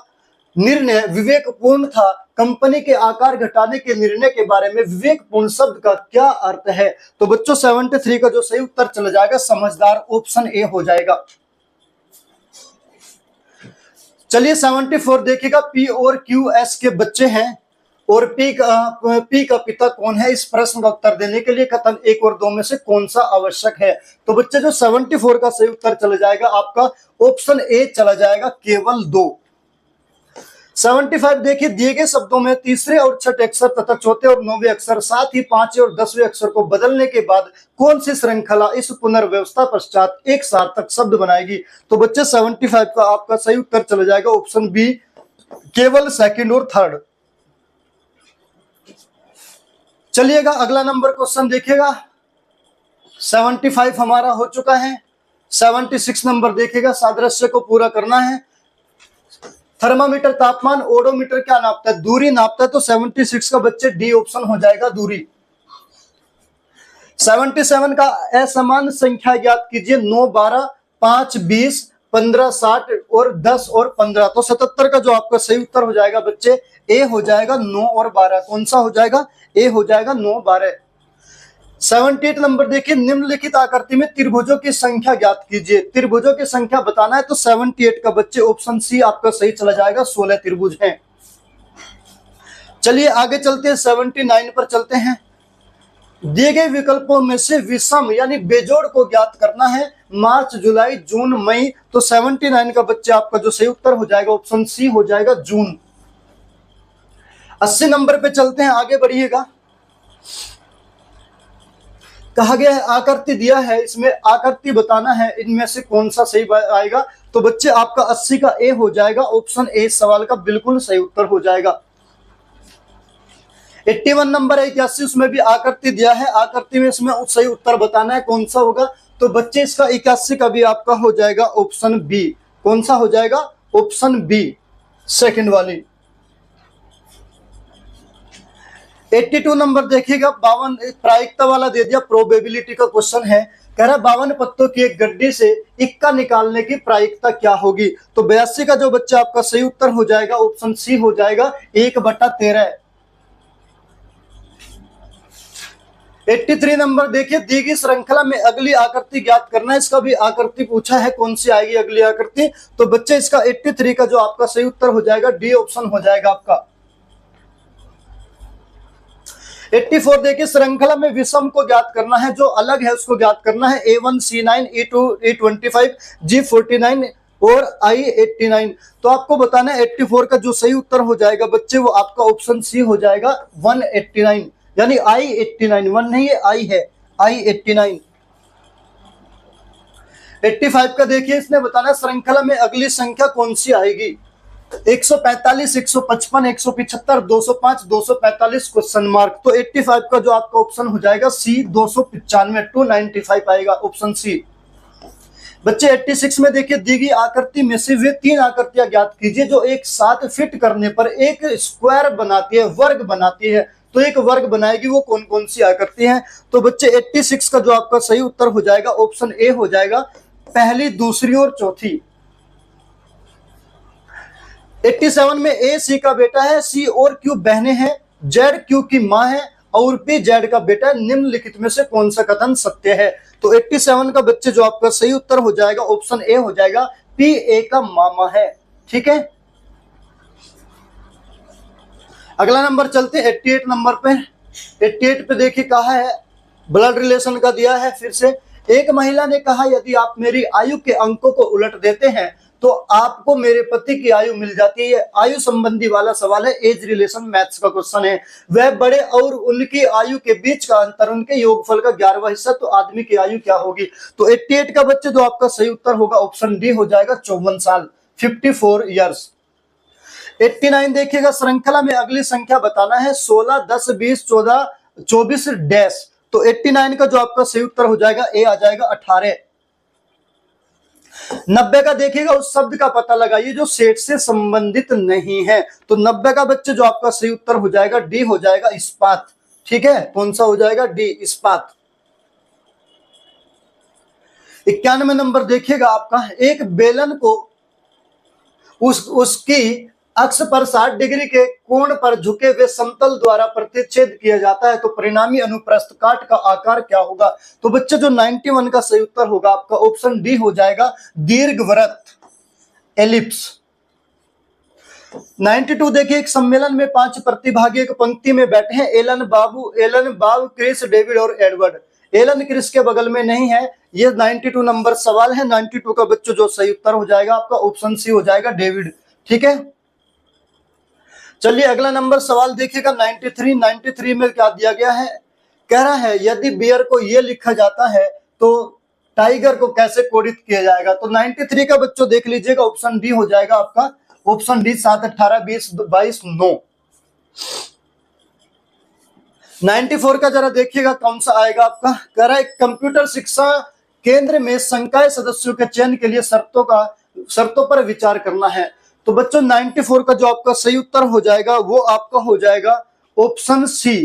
निर्णय विवेकपूर्ण था। कंपनी के आकार घटाने के निर्णय के बारे में विवेकपूर्ण शब्द का क्या अर्थ है? तो बच्चों 73 का जो सही उत्तर चला जाएगा समझदार, ऑप्शन ए हो जाएगा। चलिए 74 देखिएगा। पी और क्यू एस के बच्चे हैं और पी का पिता कौन है? इस प्रश्न का उत्तर देने के लिए कथन 1 और 2 में से कौन सा आवश्यक है? तो बच्चे जो 74 का सही उत्तर चला जाएगा आपका ऑप्शन ए चला जाएगा, केवल 2। 75 देखिए, दिए गए शब्दों में तीसरे और छठे अक्षर तथा चौथे और 9वें अक्षर, साथ ही 5वें और 10वें अक्षर को बदलने के बाद कौन सी श्रृंखला इस पुनर्व्यवस्था पश्चात एक सार्थक शब्द बनाएगी? तो बच्चे 75 का आपका सही उत्तर चला जाएगा ऑप्शन बी, केवल सेकंड और थर्ड। चलिएगा अगला नंबर क्वेश्चन देखिएगा। 75 हमारा हो चुका है। 76 नंबर देखिएगा। सादृश्य को पूरा करना है। थर्मामीटर तापमान, ओडोमीटर क्या नापता है? दूरी नापता है। तो 76 का बच्चे डी ऑप्शन हो जाएगा, दूरी। 77 का असमान संख्या ज्ञात कीजिए। 9, 12, 5, 20, 15, 60 और 10 और 15। तो 77 का जो आपका सही उत्तर हो जाएगा बच्चे ए हो जाएगा, 9 और 12। कौन सा हो जाएगा? ए हो जाएगा, 9, 12। 78 नंबर देखिए, निम्नलिखित आकृति में त्रिभुजों की संख्या ज्ञात कीजिए। त्रिभुजों की संख्या बताना है। तो 78 का बच्चे ऑप्शन सी आपका सही चला जाएगा, 16 त्रिभुज हैं। चलिए आगे चलते हैं, 79 पर चलते हैं। दिए गए विकल्पों में से विषम यानी बेजोड़ को ज्ञात करना है। मार्च, जुलाई, जून, मई। तो 79 का बच्चे आपका जो सही उत्तर हो जाएगा ऑप्शन सी हो जाएगा, जून। 80 नंबर पे चलते हैं, आगे बढ़िएगा। कहा गया है आकृति दिया है, इसमें आकृति बताना है, इनमें से कौन सा सही आएगा? तो बच्चे आपका 80 का ए हो जाएगा, ऑप्शन ए सवाल का बिल्कुल सही उत्तर हो जाएगा। 81 नंबर है 81, उसमें भी आकृति दिया है। आकृति में इसमें सही उत्तर बताना है, कौन सा होगा? तो बच्चे इसका 81 का भी आपका हो जाएगा ऑप्शन बी। कौन सा हो जाएगा? ऑप्शन बी, सेकंड वाली। 82 नंबर देखिएगा। 52 प्रायिकता वाला दे दिया, प्रोबेबिलिटी का क्वेश्चन है। कह रहा 52 पत्तों की एक गड्डी से इक्का निकालने की प्रायिकता क्या होगी? तो 82 का जो बच्चा आपका सही उत्तर हो जाएगा ऑप्शन सी हो जाएगा, 1/13। 83 नंबर देखिए, दी गई श्रृंखला में अगली आकृति ज्ञात करना है। इसका भी आकृति पूछा है, कौन सी आएगी अगली आकृति? तो बच्चे इसका 83 का जो आपका सही उत्तर हो जाएगा, डी ऑप्शन हो जाएगा आपका। 84 देखिए, श्रृंखला में विषम को ज्ञात करना है, जो अलग है उसको ज्ञात करना है। A1, C9, E2, E25, G49 और I89। तो आपको बताना है 84 का जो सही उत्तर हो जाएगा बच्चे वो आपका ऑप्शन सी हो जाएगा, 189 यानी I89। 1 नहीं है, I है, I89। 85 का देखिए, इसने बताना श्रृंखला में अगली संख्या कौन सी आएगी? 145, 155, 175, 205, 245 क्वेश्चन मार्क। तो 85 का जो आपका ऑप्शन हो जाएगा सी, 295, 295 आएगा, ऑप्शन सी। बच्चे 86 में देखिए, दी गई आकृति में से वे 3 आकृतियां ज्ञात कीजिए जो एक साथ फिट करने पर एक स्क्वायर बनाती है, वर्ग बनाती है। तो एक वर्ग बनाएगी, वो कौन कौन सी आकृति हैं? तो बच्चे 86 का जो आपका सही उत्तर हो जाएगा ऑप्शन ए हो जाएगा, पहली, दूसरी और चौथी। 87 में ए सी का बेटा है, सी और क्यू बहनें हैं, जेड क्यू की मां है और पी जेड का बेटा है। निम्नलिखित में से कौन सा कथन सत्य है? तो 87 का बच्चे जो आपका सही उत्तर हो जाएगा ऑप्शन ए हो जाएगा, पी ए का मामा है। ठीक है, अगला नंबर चलते 88 नंबर पे। 88 पे देखिए कहा है, ब्लड रिलेशन का दिया है। फिर से, एक महिला ने कहा यदि आप मेरी आयु के अंकों को उलट देते हैं तो आपको मेरे पति की आयु मिल जाती है। आयु संबंधी वाला सवाल है, एज रिलेशन मैथ्स का क्वेश्चन है। वह बड़े और उनकी आयु के बीच का अंतर, उनके योगफल का 11वां हिस्सा, तो आदमी की आयु क्या होगी? तो 88 का बच्चे जो आपका सही उत्तर होगा ऑप्शन डी हो जाएगा 54 साल, 54 ईयर्स। 89 देखिएगा, श्रृंखला में अगली संख्या बताना है 16, 10, 20, 14, 24 डैश। तो 89 का जो आपका सही उत्तर हो जाएगा ए आ जाएगा 18। 90 का देखिएगा, उस शब्द का पता लगाइए जो सेठ से संबंधित नहीं है। तो 90 का बच्चे जो आपका सही उत्तर हो जाएगा डी हो जाएगा इस्पात। ठीक है, कौन सा हो जाएगा? डी, इस्पात। 91 नंबर देखिएगा आपका, एक बेलन को उसकी अक्ष पर 60 डिग्री के कोण पर झुके हुए समतल द्वारा प्रतिच्छेद किया जाता है, तो परिणामी अनुप्रस्थ काट का आकार क्या होगा? तो बच्चे जो 91 का सही उत्तर होगा आपका ऑप्शन डी हो जाएगा दीर्घवृत्त, एलिप्स। 92 देखिए, एक सम्मेलन में 5 प्रतिभागी एक पंक्ति में बैठे हैं। एलन, बाब, क्रिस, डेविड और एडवर्ड। एलन क्रिस के बगल में नहीं है। ये 92 नंबर सवाल है। 92 का बच्चों जो सही उत्तर हो जाएगा आपका ऑप्शन सी हो जाएगा डेविड। ठीक है, चलिए अगला नंबर सवाल देखिएगा 93 में क्या दिया गया है? कह रहा है यदि बियर को ये लिखा जाता है तो टाइगर को कैसे कोडित किया जाएगा? तो 93 का बच्चों देख लीजिएगा, ऑप्शन डी हो जाएगा आपका, ऑप्शन डी 7, 18, 20, 22, 9। 94 का जरा देखिएगा कौन सा आएगा आपका। कह रहा है कंप्यूटर शिक्षा केंद्र में संकाय सदस्यों के चयन के लिए शर्तों पर विचार करना है। तो बच्चों 94 का जो आपका सही उत्तर हो जाएगा वो आपका हो जाएगा ऑप्शन सी।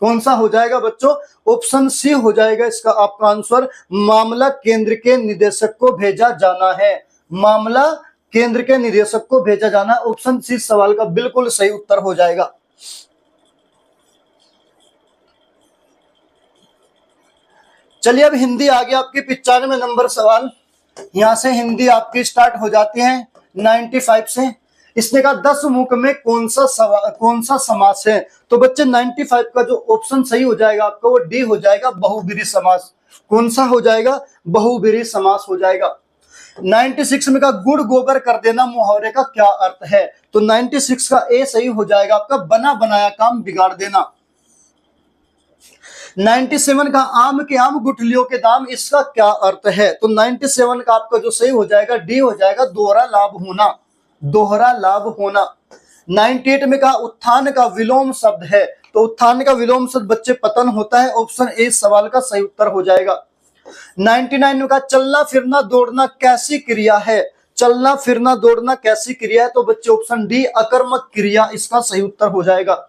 कौन सा हो जाएगा बच्चों? ऑप्शन सी हो जाएगा इसका आपका आंसर। मामला केंद्र के निदेशक को भेजा जाना है। मामला केंद्र के निदेशक को भेजा जाना, ऑप्शन सी सवाल का बिल्कुल सही उत्तर हो जाएगा। चलिए अब हिंदी आ गया आपकी 95 नंबर सवाल। यहां से हिंदी आपकी स्टार्ट हो जाती है 95 से। इसने कहा 10 मुख में कौन सा समास है? तो बच्चे 95 का जो ऑप्शन सही हो जाएगा आपका वो डी हो जाएगा बहुब्रीहि समास। कौन सा हो जाएगा? बहुब्रीहि समास हो जाएगा। 96 में का गुड़ गोबर कर देना मुहावरे का क्या अर्थ है? तो 96 का ए सही हो जाएगा आपका, बना बनाया काम बिगाड़ देना। 97 का आम के आम गुठलियों के दाम, इसका क्या अर्थ है? तो 97 का आपका जो सही हो जाएगा डी हो जाएगा दोहरा लाभ होना, दोहरा लाभ होना। 98 में कहा उत्थान का विलोम शब्द है, तो उत्थान का विलोम शब्द बच्चे पतन होता है, ऑप्शन ए सवाल का सही उत्तर हो जाएगा। 99 में कहा चलना फिरना दौड़ना कैसी क्रिया है? चलना फिरना दौड़ना कैसी क्रिया है? तो बच्चे ऑप्शन डी अकर्मक क्रिया, इसका सही उत्तर हो जाएगा।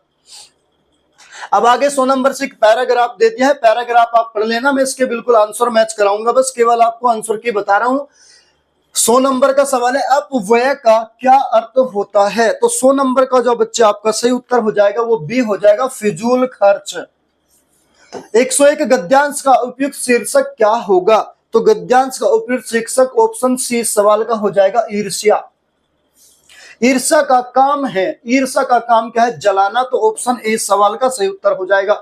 अब आगे 100 नंबर से पैराग्राफ दे दिया है, पैराग्राफ आप पढ़ लेना, मैं इसके बिल्कुल आंसर मैच कराऊंगा, बस केवल आपको आंसर की बता रहा हूं। 100 नंबर का सवाल है अपव्यय का क्या अर्थ होता है? तो 100 नंबर का जो बच्चे आपका सही उत्तर हो जाएगा वो बी हो जाएगा फिजूल खर्च। 101 गद्यांश का उपयुक्त शीर्षक क्या होगा? तो गद्यांश का उपयुक्त शीर्षक ऑप्शन सी सवाल का हो जाएगा ईर्ष्या। ईर्ष्या का काम है, ईर्ष्या का काम क्या है? जलाना, तो ऑप्शन ए सवाल का सही उत्तर हो जाएगा।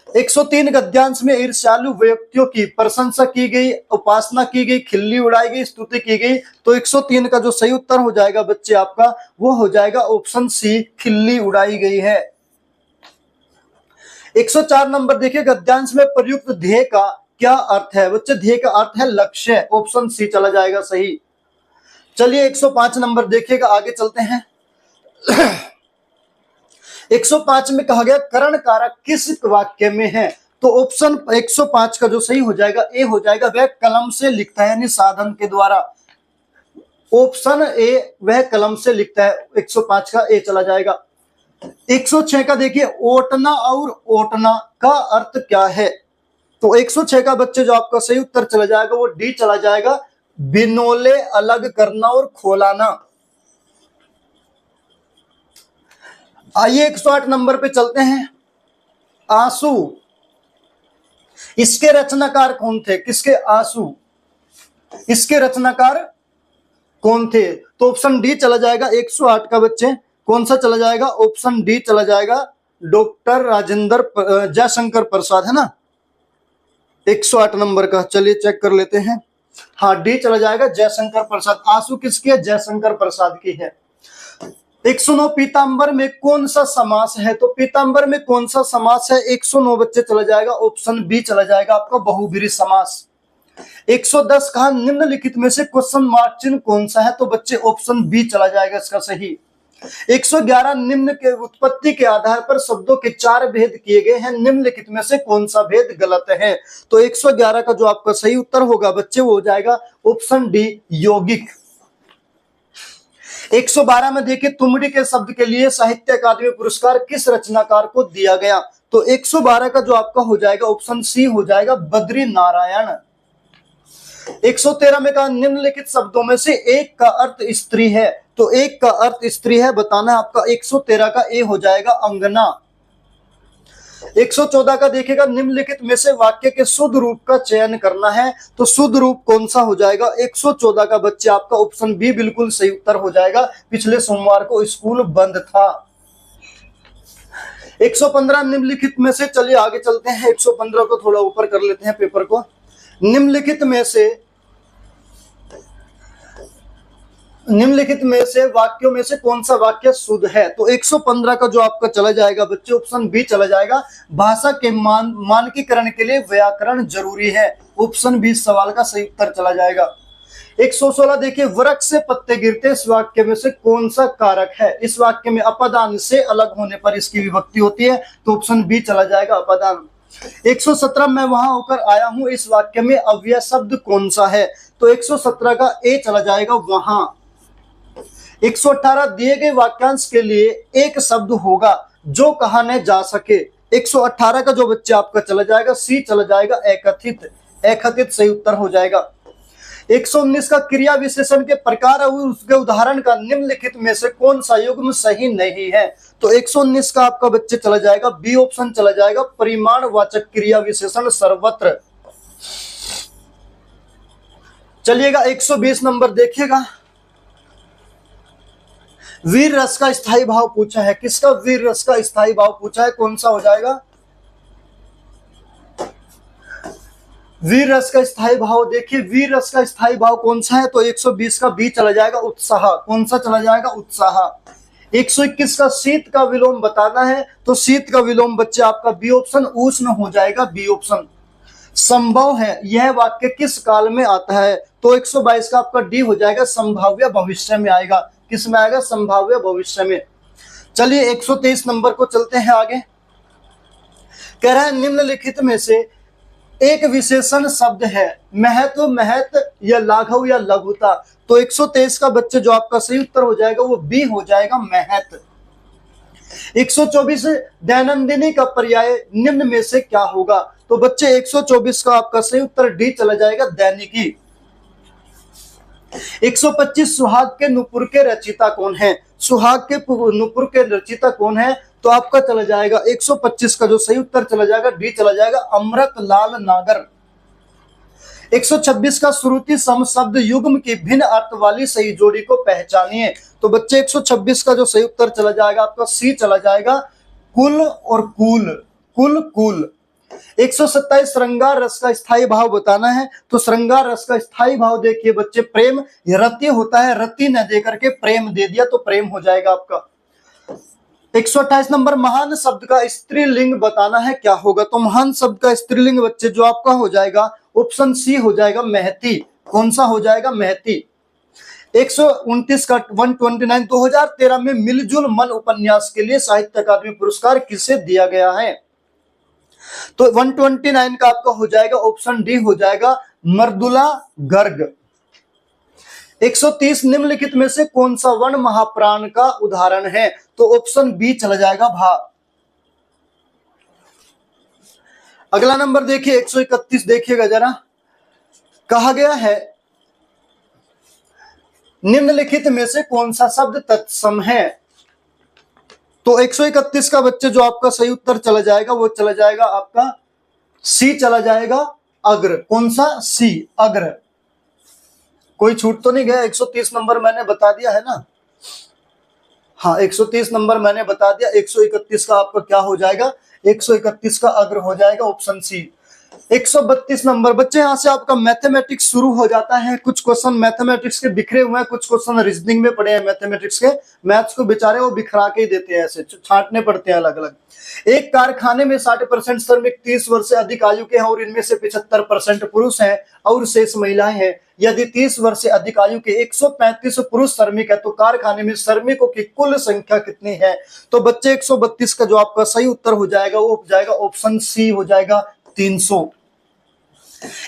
103 गद्यांश में ईर्ष्यालु व्यक्तियों की प्रशंसा की गई, उपासना की गई, खिल्ली उड़ाई गई, स्तुति की गई, तो 103 का जो सही उत्तर हो जाएगा बच्चे आपका वो हो जाएगा ऑप्शन सी खिल्ली उड़ाई गई है। 104 नंबर देखिए, गद्यांश में प्रयुक्त ध्येय का क्या अर्थ है? बच्चे ध्येय का अर्थ है लक्ष्य, ऑप्शन सी चला जाएगा सही। चलिए 105 नंबर देखिएगा, आगे चलते हैं। 105 में कहा गया करण कारक किस वाक्य में है? तो ऑप्शन 105 का जो सही हो जाएगा ए हो जाएगा, वह कलम से लिखता है यानी साधन के द्वारा। ऑप्शन ए वह कलम से लिखता है, 105 का ए चला जाएगा। 106 का देखिए ओटना और ओटना का अर्थ क्या है? तो 106 का बच्चे जो आपका सही उत्तर चला जाएगा वो डी चला जाएगा, बिनोले अलग करना और खोलाना। आइए 108 नंबर पे चलते हैं। आंसू, इसके रचनाकार कौन थे? किसके? आंसू, इसके रचनाकार कौन थे? तो ऑप्शन डी चला जाएगा 108 का बच्चे, कौन सा चला जाएगा? ऑप्शन डी चला जाएगा, डॉक्टर राजेंद्र जयशंकर प्रसाद, है ना 108 नंबर का। चलिए चेक कर लेते हैं। हाँ डी चला जाएगा, जयशंकर प्रसाद। आंसू किसकी है? जयशंकर प्रसाद की है। 109 पीतांबर में कौन सा समास है? तो पीतांबर में कौन सा समास है? 109 बच्चे चला जाएगा, ऑप्शन बी चला जाएगा आपका, बहुब्रीहि समास। 110 कहा निम्नलिखित में से क्वेश्चन मार्क चिन्ह कौन सा है? तो बच्चे ऑप्शन बी चला जाएगा इसका सही। 111 निम्न के उत्पत्ति के आधार पर शब्दों के 4 भेद किए गए हैं, निम्नलिखित में से कौन सा भेद गलत है? तो 111 का जो आपका सही उत्तर होगा बच्चे वो हो जाएगा ऑप्शन डी, यौगिक। 112 में देखिए, तुमड़ी के शब्द के लिए साहित्य अकादमी पुरस्कार किस रचनाकार को दिया गया? तो 112 का जो आपका हो जाएगा ऑप्शन सी हो जाएगा, बद्री नारायण। 113 में कहा निम्नलिखित शब्दों में से एक का अर्थ स्त्री है, तो एक का अर्थ स्त्री है बताना है आपका। 113 का ए हो जाएगा, अंगना। 114 का देखिएगा, निम्नलिखित में से वाक्य के शुद्ध रूप का चयन करना है, तो शुद्ध रूप कौन सा हो जाएगा? 114 का बच्चे आपका ऑप्शन बी बिल्कुल सही उत्तर हो जाएगा, पिछले सोमवार को स्कूल बंद था। 115 निम्नलिखित में से, चलिए आगे चलते हैं, 115 को थोड़ा ऊपर कर लेते हैं पेपर को। निम्नलिखित में से वाक्यों में से कौन सा वाक्य शुद्ध है? तो 115 का जो आपका चला जाएगा बच्चे ऑप्शन बी चला जाएगा, भाषा के मानकीकरण के लिए व्याकरण जरूरी है, ऑप्शन बी सवाल का सही उत्तर चला जाएगा। 116 देखिए, वृक्ष से पत्ते गिरते, इस वाक्य में से कौन सा कारक है? इस वाक्य में अपदान से अलग होने पर इसकी विभक्ति होती है, तो ऑप्शन बी चला जाएगा, अपदान। 117 मैं वहां होकर आया हूं, इस वाक्य में अव्यय शब्द कौन सा है? तो 117 का ए चला जाएगा, वहां। 118 दिए गए वाक्यांश के लिए एक शब्द होगा जो कहा न जा सके, 118 का जो बच्चे आपका चला जाएगा सी चला जाएगा, एकथित। एकथित सही उत्तर हो जाएगा। 119 का क्रिया विशेषण के प्रकार और उसके उदाहरण का निम्नलिखित में से कौन सा युग्म सही नहीं है? तो 119 का आपका बच्चे चला जाएगा, बी ऑप्शन चला जाएगा, परिमाणवाचक क्रिया विशेषण सर्वत्र। चलिएगा 120 नंबर देखिएगा, वीर रस का स्थायी भाव पूछा है। किसका वीर रस का स्थायी भाव पूछा है? कौन सा हो जाएगा? वीर रस का स्थायी भाव देखिए, वीर रस का स्थायी भाव कौन सा है? तो 120 का बी चला जाएगा, उत्साह। कौन सा चला जाएगा? उत्साह। 121 का शीत का विलोम बताना है, तो शीत का विलोम बच्चे आपका बी ऑप्शन, उष्ण हो जाएगा, बी ऑप्शन। संभव है यह वाक्य किस काल में आता है? तो 122 का आपका डी हो जाएगा, संभाव्य भविष्य में आएगा। किस में आएगा? संभाव्य भविष्य में। चलिए 123 नंबर को चलते हैं आगे। कह रहा है निम्नलिखित में से एक विशेषण शब्द है, महत्व, महत या लाघव या लघुता। तो 123 का बच्चे जो आपका सही उत्तर हो जाएगा वो बी हो जाएगा, महत। 124 दैनंदिनी का पर्याय निम्न में से क्या होगा? तो बच्चे 124 का आपका सही उत्तर डी चला जाएगा, दैनिकी। 125 सुहाग के नुपुर के रचिता कौन है? सुहाग के नुपुर के रचिता कौन है? तो आपका चला जाएगा 125 का जो सही उत्तर चला जाएगा डी चला जाएगा, अमृत लाल नागर। 126 का श्रुति सम शब्द युग्म की भिन्न अर्थ वाली सही जोड़ी को पहचानिए। तो बच्चे 126 का जो सही उत्तर चला जाएगा आपका सी चला जाएगा, कुल और कूल, कुल कूल। 127 श्रृंगार रस का स्थायी भाव बताना है, तो श्रृंगार रस का स्थायी भाव देखिए बच्चे, प्रेम। रति होता है, रति न दे करके प्रेम दे दिया तो प्रेम हो जाएगा आपका। 128 नंबर, महान शब्द का स्त्रीलिंग बताना है, क्या होगा? तो महान शब्द का स्त्रीलिंग बच्चे जो आपका हो जाएगा ऑप्शन सी हो जाएगा, महती। कौन सा हो जाएगा? महती। 129 का 129 2013 में मिलजुल मन उपन्यास के लिए साहित्य अकादमी पुरस्कार किसे दिया गया है? तो 129 का आपका हो जाएगा ऑप्शन डी हो जाएगा, मर्दुला गर्ग। 130 निम्नलिखित में से कौन सा वर्ण महाप्राण का उदाहरण है? तो ऑप्शन बी चला जाएगा, भा। अगला नंबर देखिए 131 देखिएगा जरा, कहा गया है निम्नलिखित में से कौन सा शब्द तत्सम है? तो 131 का बच्चे जो आपका सही उत्तर चला जाएगा वो चला जाएगा आपका सी चला जाएगा, अग्र। कौन सा? सी, अग्र। कोई छूट तो नहीं गया? 130 नंबर मैंने बता दिया है ना? हाँ 130 नंबर मैंने बता दिया। 131 का आपका क्या हो जाएगा? 131 का अग्र हो जाएगा, ऑप्शन सी। 132 नंबर बच्चे, यहाँ से आपका मैथमेटिक्स शुरू हो जाता है। कुछ क्वेश्चन मैथमेटिक्स के बिखरे हुए हैं, कुछ क्वेश्चन रीजनिंग में पड़े हैं मैथमेटिक्स के। मैथ्स को बेचारे वो बिखरा के ही देते हैं, ऐसे छांटने पड़ते हैं अलग अलग। एक कारखाने में 60% श्रमिक 30 वर्ष से अधिक आयु के हैं और इनमें से 75% पुरुष हैं और शेष महिलाएं हैं। यदि 30 वर्ष से अधिक आयु के 135 पुरुष श्रमिक है तो कारखाने में श्रमिकों की कुल संख्या कितनी है? तो बच्चे 132 का जो आपका सही उत्तर हो जाएगा वो हो जाएगा ऑप्शन सी हो जाएगा 300।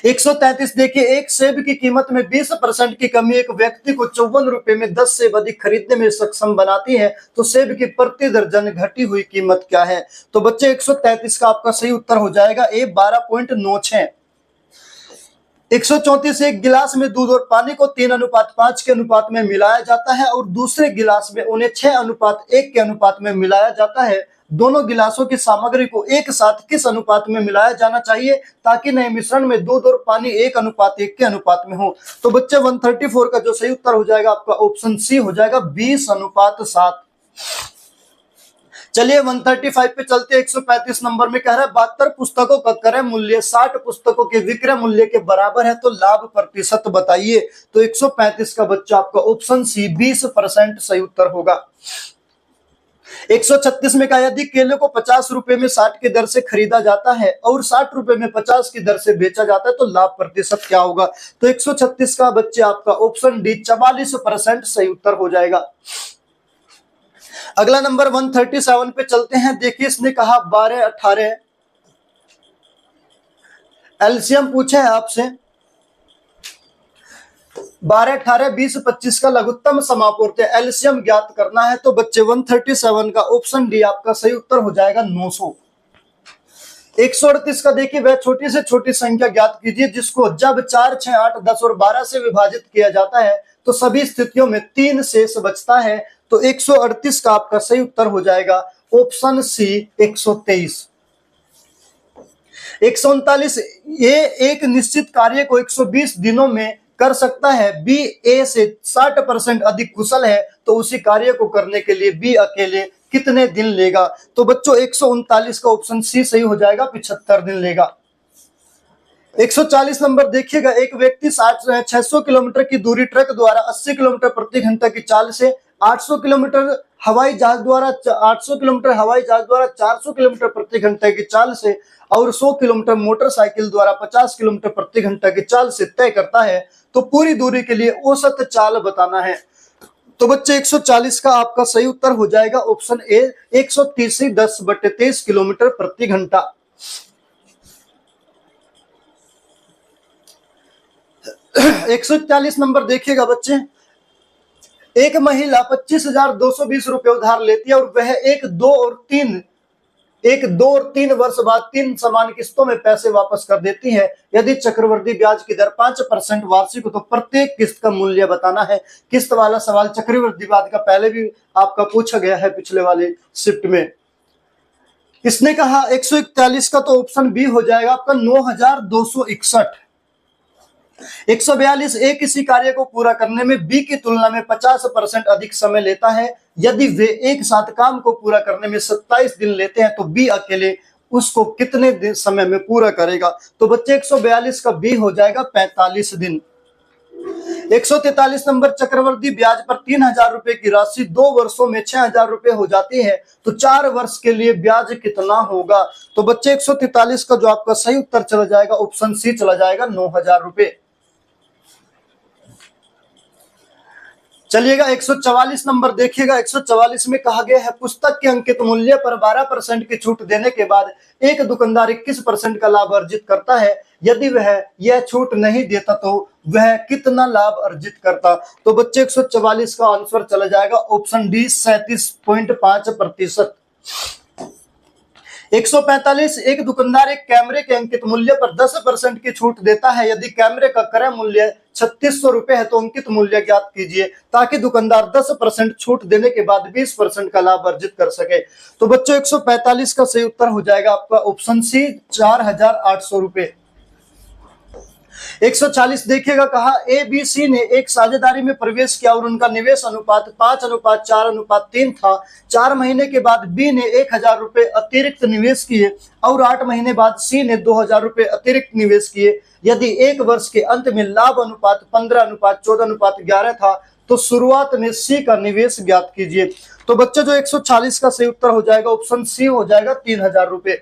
133 देखिए, एक सेब की कीमत में 20% की कमी एक व्यक्ति को 54 रुपए में 10 सेब अधिक खरीदने में सक्षम बनाती है, तो सेब की प्रति दर्जन घटी हुई कीमत क्या है? तो बच्चे 133 का आपका सही उत्तर हो जाएगा ए 12.96। 134, एक गिलास में दूध और पानी को 3:5 के अनुपात में मिलाया जाता है और दूसरे गिलास में उन्हें 6:1 के अनुपात में मिलाया जाता है। दोनों गिलासों की सामग्री को एक साथ किस अनुपात में मिलाया जाना चाहिए ताकि नए मिश्रण में दूध और पानी 1:1 के अनुपात में हो? तो बच्चे 134 का जो सही उत्तर हो जाएगा आपका ऑप्शन सी हो जाएगा 20:7। चलिए 135 पे चलते। 135 नंबर में कह रहा है 72 पुस्तकों का क्रय मूल्य 60 पुस्तकों के विक्रय मूल्य के बराबर है, तो लाभ प्रतिशत बताइए। तो 135 का बच्चा आपका ऑप्शन सी 20% सही उत्तर होगा। 136 में कहा यदि केले को 50 रुपए में 60 की दर से खरीदा जाता है और 60 रुपए में 50 की दर से बेचा जाता है तो लाभ प्रतिशत क्या होगा? तो 136 का बच्चे आपका ऑप्शन डी 44% सही उत्तर हो जाएगा। अगला नंबर 137 पे चलते हैं। देखिए इसने कहा 12, 18 एलसीएम पूछा है आपसे। 12, 18, 20, 25 का लघुत्तम समापूर्त एलसीएम ज्ञात करना है, तो बच्चे 137 का ऑप्शन डी आपका सही उत्तर हो जाएगा 900। 138 का देखिए वह छोटी से छोटी संख्या ज्ञात कीजिए जिसको जब 4, 6, 8, 10 और 12 से विभाजित किया जाता है तो सभी स्थितियों में 3 शेष बचता है, तो 138 का आपका सही उत्तर हो जाएगा ऑप्शन सी 123। 139, ये एक निश्चित कार्य को 120 दिनों में कर सकता है, बी ए से 60% अधिक कुशल है, तो उसी कार्य को करने के लिए बी अकेले कितने दिन लेगा? तो बच्चों 139 का ऑप्शन सी सही हो जाएगा 75 दिन लेगा। 140 नंबर देखिएगा, एक व्यक्ति 600 किलोमीटर की दूरी ट्रक द्वारा 80 किलोमीटर प्रति घंटा की चाल से 800 किलोमीटर हवाई जहाज द्वारा 400 किलोमीटर प्रति घंटे की चाल से और 100 किलोमीटर मोटरसाइकिल द्वारा 50 किलोमीटर प्रति घंटा की चाल से तय करता है, तो पूरी दूरी के लिए औसत चाल बताना है। तो बच्चे 140 का आपका सही उत्तर हो जाएगा ऑप्शन ए 130 10/23 किलोमीटर प्रति घंटा। 141 नंबर देखिएगा बच्चे, एक महिला 25,220 रुपए उधार लेती है और वह एक दो और तीन वर्ष बाद 3 समान किस्तों में पैसे वापस कर देती है। यदि चक्रवृद्धि ब्याज की दर 5% वार्षिक हो तो प्रत्येक किस्त का मूल्य बताना है। किस्त वाला सवाल चक्रवृद्धि ब्याज का पहले भी आपका पूछा गया है पिछले वाले शिफ्ट में। इसने कहा 141 का तो ऑप्शन बी हो जाएगा आपका 9,261। 142, ए किसी कार्य को पूरा करने में बी की तुलना में 50% अधिक समय लेता है। यदि वे एक साथ काम को पूरा करने में 27 दिन लेते हैं तो बी अकेले उसको कितने समय में पूरा करेगा? तो बच्चे 142 का बी हो जाएगा 45 दिन। 143 नंबर, चक्रवृद्धि ब्याज पर 3,000 रुपए की राशि 2 वर्षों में 6,000 रुपए हो जाती है, तो 4 वर्ष के लिए ब्याज कितना होगा? तो बच्चे 143 का जो आपका सही उत्तर चला जाएगा ऑप्शन सी चला जाएगा 9,000 रुपए। चलिएगा 144 नंबर देखिएगा। 144 में कहा गया है पुस्तक के अंकित मूल्य पर 12% की छूट देने के बाद एक दुकानदार 21% का लाभ अर्जित करता है। यदि वह यह छूट नहीं देता तो वह कितना लाभ अर्जित करता? तो बच्चे 144 का आंसर चला जाएगा ऑप्शन डी 37.5%। 145, एक दुकानदार एक कैमरे के अंकित मूल्य पर 10% की छूट देता है। यदि कैमरे का क्रय मूल्य 3600 रुपए है तो अंकित मूल्य ज्ञात कीजिए ताकि दुकानदार 10% छूट देने के बाद 20% का लाभ अर्जित कर सके। तो बच्चों 145 का सही उत्तर हो जाएगा आपका ऑप्शन सी 4,800 रुपए। 140 देखिएगा, कहा ए बी सी ने एक साझेदारी में प्रवेश किया और उनका निवेश अनुपात 5:4:3 था। 4 महीने के बाद बी ने 1000 रुपए अतिरिक्त निवेश किए और 8 महीने बाद सी ने 2000 रुपए अतिरिक्त निवेश किए। यदि एक वर्ष के अंत में लाभ अनुपात 15:14:11 था तो शुरुआत में सी का निवेश ज्ञात कीजिए। तो बच्चे जो 140 का सही उत्तर हो जाएगा ऑप्शन सी हो जाएगा 3000 रुपए।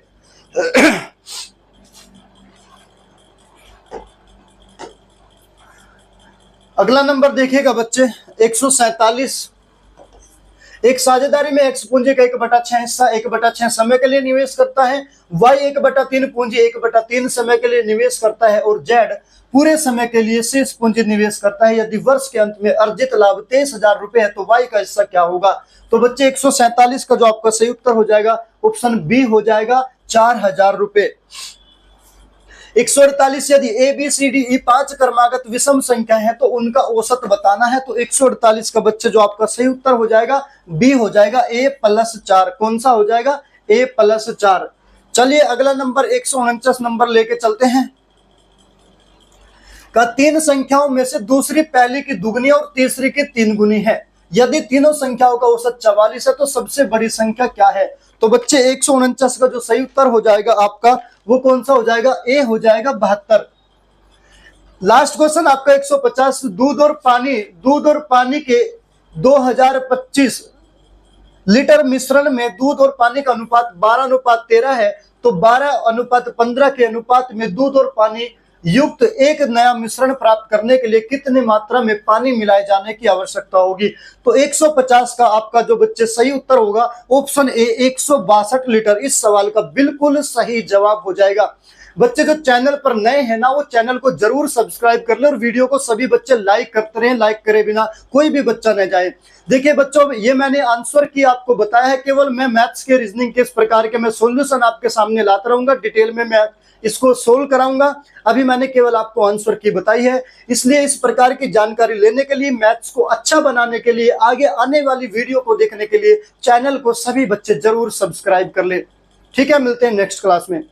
अगला नंबर देखिएगा बच्चे 147। एक साझेदारी में एक्स पूंजी का 1/6 हिस्सा 1/6 समय के लिए निवेश करता है, वाई 1/3 पूंजी 1/3 समय के लिए निवेश करता है और जेड पूरे समय के लिए शेष पूंजी निवेश करता है। यदि वर्ष के अंत में अर्जित लाभ 23,000 रुपए है तो वाई का हिस्सा क्या होगा? तो बच्चे 147 का जो आपका सही उत्तर हो जाएगा ऑप्शन बी हो जाएगा 4000 रुपए। 148 यदि A B C D E 5 क्रमागत विषम संख्या है तो उनका औसत बताना है। तो 148 का बच्चे जो आपका सही उत्तर हो जाएगा बी हो जाएगा a+4। कौन सा हो जाएगा? a+4। चलिए अगला नंबर 149 नंबर लेके चलते हैं। का 3 संख्याओं में से दूसरी पहली की दुगनी और तीसरी की 3 गुनी है। यदि तीनों संख्याओं का औसत 44 है तो सबसे बड़ी संख्या क्या है? तो बच्चे 149 का जो सही उत्तर हो जाएगा आपका वो कौन सा हो जाएगा? ए हो जाएगा 72। लास्ट क्वेश्चन आपका 150। दूध और पानी के 2025 लीटर मिश्रण में दूध और पानी का अनुपात 12:13 है तो 12:15 के अनुपात में दूध और पानी युक्त एक नया मिश्रण प्राप्त करने के लिए कितने मात्रा में पानी मिलाए जाने की आवश्यकता होगी? तो 150 का आपका जो बच्चे सही उत्तर होगा ऑप्शन ए 162 लीटर इस सवाल का बिल्कुल सही जवाब हो जाएगा। बच्चे जो चैनल पर नए हैं ना वो चैनल को जरूर सब्सक्राइब कर ले और वीडियो को सभी बच्चे लाइक करते रहे, लाइक करे बिना कोई भी बच्चा न जाए। देखिए बच्चों ये मैंने आंसर की आपको बताया है, केवल मैं मैथ्स के रीजनिंग के इस प्रकार के मैं सॉल्यूशन आपके सामने लाता रहूंगा, डिटेल में मैं इसको सोल्व कराऊंगा। अभी मैंने केवल आपको आंसर की बताई है, इसलिए इस प्रकार की जानकारी लेने के लिए, मैथ्स को अच्छा बनाने के लिए, आगे आने वाली वीडियो को देखने के लिए चैनल को सभी बच्चे जरूर सब्सक्राइब कर ले। ठीक है, मिलते हैं नेक्स्ट क्लास में।